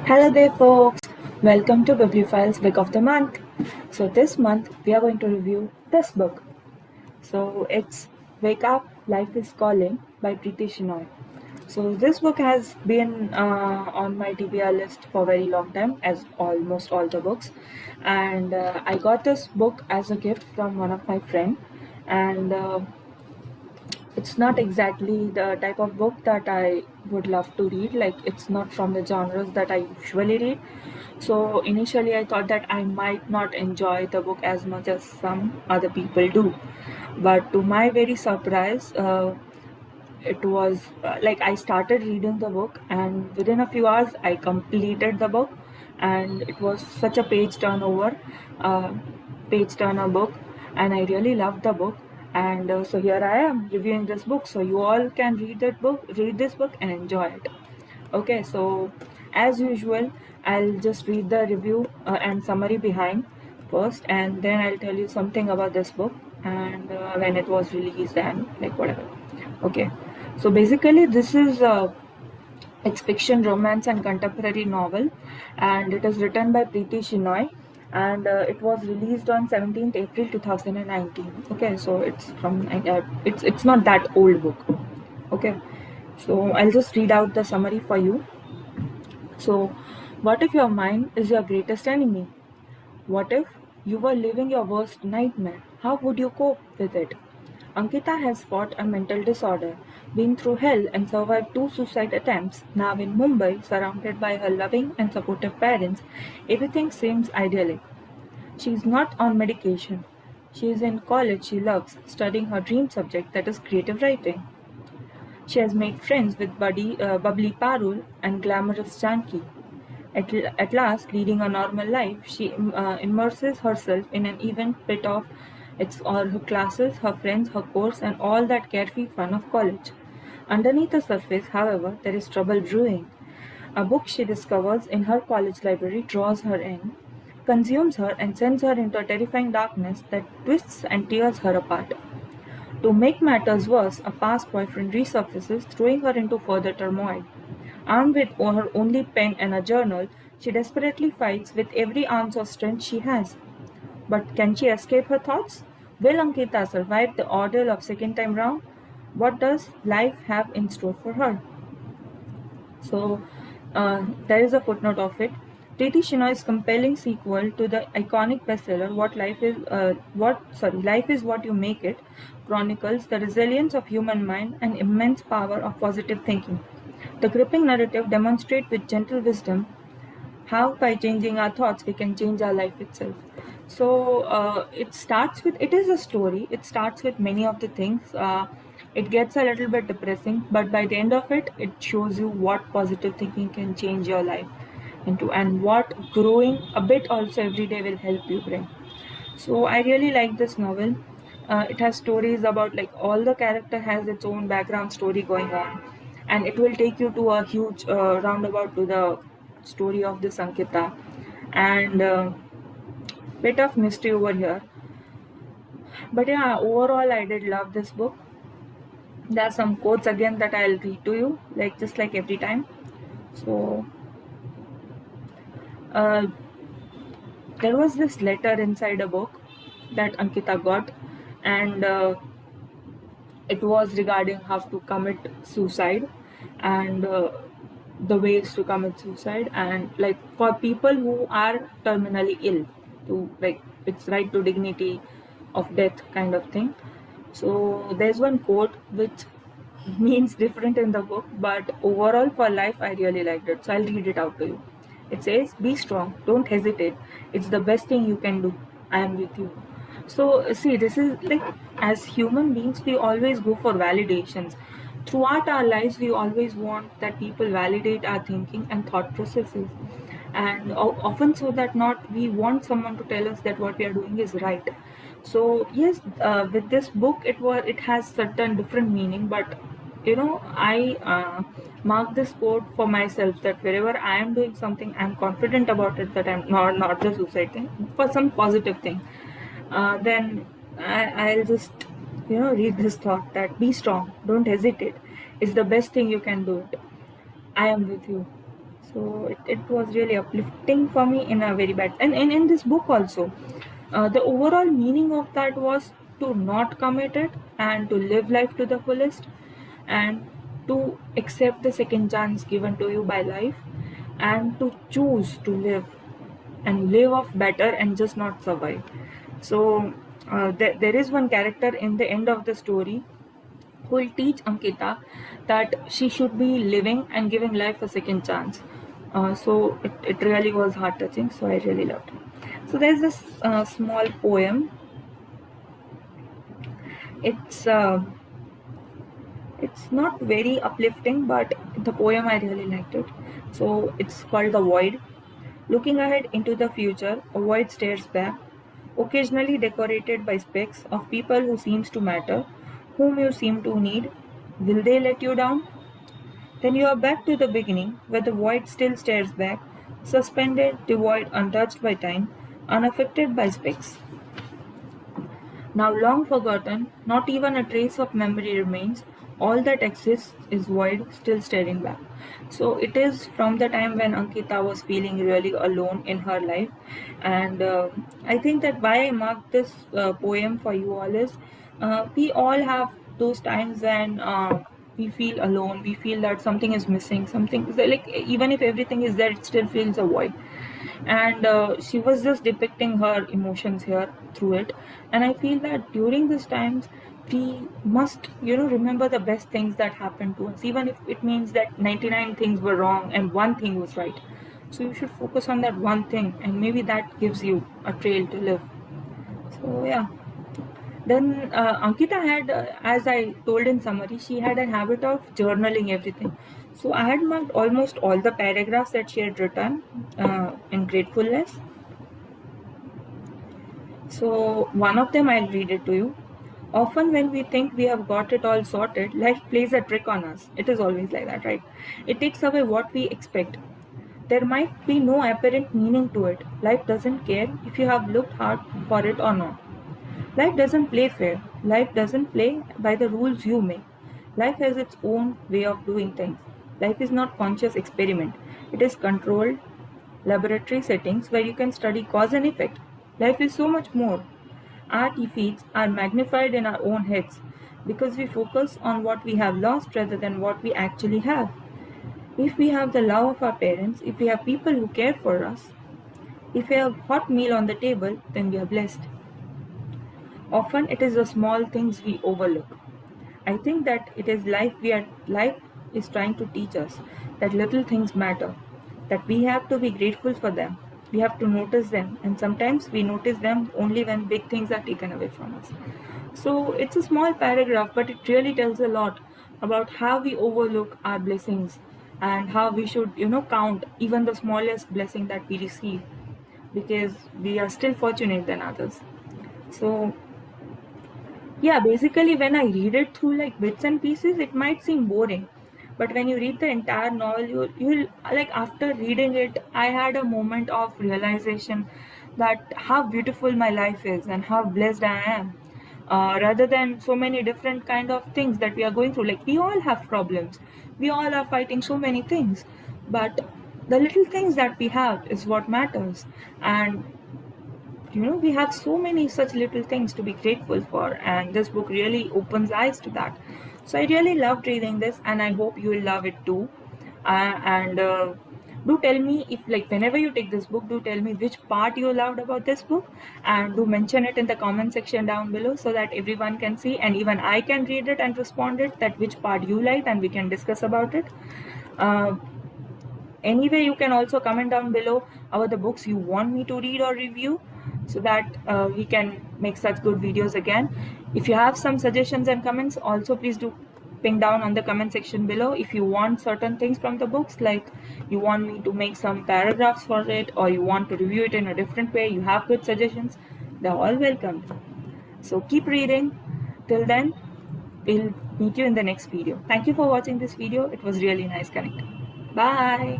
Hello there, folks. Welcome to Bibliophile's Book of the Month. So, this month we are going to review this book. So, it's Wake Up, Life is Calling by Preeti Shenoy. So, this book has been on my TBR list for a very long time, as almost all the books. And I got this book as a gift from one of my friends. And it's not exactly the type of book that I would love to read. Like, it's not from the genres that I usually read. So initially, I thought that I might not enjoy the book as much as some other people do. But to my very surprise, it was like I started reading the book, and within a few hours, I completed the book, and it was such a uh, page turner book, and I really loved the book. And so here I am reviewing this book, so you all can read this book, and enjoy it. Okay, so as usual, I'll just read the review and summary behind first, and then I'll tell you something about this book and when it was released and like whatever. Okay, so basically, this is it's fiction, romance, and contemporary novel, and it is written by Preeti Shenoy, and it was released on 17th April 2019. Okay, so it's not that old book. Okay, so I'll just read out the summary for you. So, what if your mind is your greatest enemy? What if you were living your worst nightmare? How would you cope with it? Ankita has fought a mental disorder, been through hell, and survived two suicide attempts. Now in Mumbai, surrounded by her loving and supportive parents, everything seems idyllic. She is not on medication. She is in college she loves, studying her dream subject, that is creative writing. She has made friends with bubbly Parul and glamorous Janki. At last, leading a normal life, she immerses herself in an even bit of its all her classes, her friends, her course, and all that carefree fun of college. Underneath the surface, however, there is trouble brewing. A book she discovers in her college library draws her in, consumes her, and sends her into a terrifying darkness that twists and tears her apart. To make matters worse, a past boyfriend resurfaces, throwing her into further turmoil. Armed with her only pen and a journal, she desperately fights with every ounce of strength she has. But can she escape her thoughts? Will Ankita survive the ordeal of second time round? What does life have in store for her? So there is a footnote of it. Preeti Shenoy's compelling sequel to the iconic bestseller Life is What You Make It chronicles the resilience of human mind and immense power of positive thinking. The gripping narrative demonstrates with gentle wisdom how by changing our thoughts we can change our life itself. So it is a story. It starts with many of the things. It gets a little bit depressing, but by the end of it, it shows you what positive thinking can change your life into, and what growing a bit also every day will help you bring. So I really like this novel. It has stories about, like, all the character has its own background story going on, and it will take you to a huge roundabout to the story of this Ankita, and bit of mystery over here. But yeah, overall I did love this book. There are some quotes again that I'll read to you, like just like every time. So uh, there was this letter inside a book that Ankita got, and it was regarding how to commit suicide, and the ways to commit suicide, and like for people who are terminally ill, to like it's right to dignity of death kind of thing. So there's one quote which means different in the book, but overall for life I really liked it, so I'll read it out to you. It says, be strong, don't hesitate, it's the best thing you can do, I am with you. So see, this is like, as human beings we always go for validations throughout our lives. We always want that people validate our thinking and thought processes, and often so that not we want someone to tell us that what we are doing is right. So yes, with this book it has certain different meaning, but I mark this quote for myself, that wherever I am doing something I'm confident about it, that I'm not the suicide thing, for some positive thing, then I'll just read this thought, that be strong, don't hesitate, it's the best thing you can do it, I am with you. So it was really uplifting for me in a very bad, and in this book also, the overall meaning of that was to not commit it and to live life to the fullest, and to accept the second chance given to you by life, and to choose to live and live off better and just not survive. So there is one character in the end of the story who will teach Ankita that she should be living and giving life a second chance. So it really was heart touching. So I really loved it. So there's this small poem. It's uh, it's not very uplifting, but the poem I really liked it. So it's called The Void. Looking ahead into the future, a void stares back, occasionally decorated by specks of people who seems to matter, whom you seem to need. Will they let you down? Then you are back to the beginning, where the void still stares back, suspended, devoid, untouched by time, unaffected by specks. Now long forgotten, not even a trace of memory remains. All that exists is void, still staring back. So it is from the time when Ankita was feeling really alone in her life. And I think that why I marked this poem for you all is we all have those times when we feel alone, we feel that something is missing, something like even if everything is there, it still feels a void. And she was just depicting her emotions here through it. And I feel that during these times we must remember the best things that happened to us, even if it means that 99 things were wrong and one thing was right. So you should focus on that one thing, and maybe that gives you a trail to live. So yeah. Then Ankita had, as I told in summary, she had a habit of journaling everything. So I had marked almost all the paragraphs that she had written in gratefulness. So one of them I'll read it to you. Often when we think we have got it all sorted, life plays a trick on us. It is always like that, right? It takes away what we expect. There might be no apparent meaning to it. Life doesn't care if you have looked hard for it or not. Life doesn't play fair. Life doesn't play by the rules you make. Life has its own way of doing things. Life is not conscious experiment. It is controlled laboratory settings where you can study cause and effect. Life is so much more. Our defeats are magnified in our own heads because we focus on what we have lost rather than what we actually have. If we have the love of our parents, if we have people who care for us, if we have hot meal on the table, then we are blessed. Often it is the small things we overlook. I think that it is life is trying to teach us that little things matter, that we have to be grateful for them. We have to notice them, and sometimes we notice them only when big things are taken away from us. So it's a small paragraph, but it really tells a lot about how we overlook our blessings and how we should, count even the smallest blessing that we receive, because we are still fortunate than others. So yeah, basically, when I read it through like bits and pieces, it might seem boring. But when you read the entire novel, you'll like after reading it, I had a moment of realization that how beautiful my life is and how blessed I am. Rather than so many different kind of things that we are going through, like we all have problems, we all are fighting so many things, but the little things that we have is what matters. And we have so many such little things to be grateful for, and this book really opens eyes to that. So I really loved reading this, and I hope you will love it too. And do tell me, if like whenever you take this book, do tell me which part you loved about this book, and do mention it in the comment section down below so that everyone can see, and even I can read it and respond it, that which part you liked, and we can discuss about it. uh, Anyway, you can also comment down below about the books you want me to read or review, so that we can make such good videos again. If you have some suggestions and comments, also please do ping down on the comment section below. If you want certain things from the books, like you want me to make some paragraphs for it, or you want to review it in a different way, you have good suggestions, they're all welcome. So keep reading. Till then, we'll meet you in the next video. Thank you for watching this video. It was really nice connecting. Bye.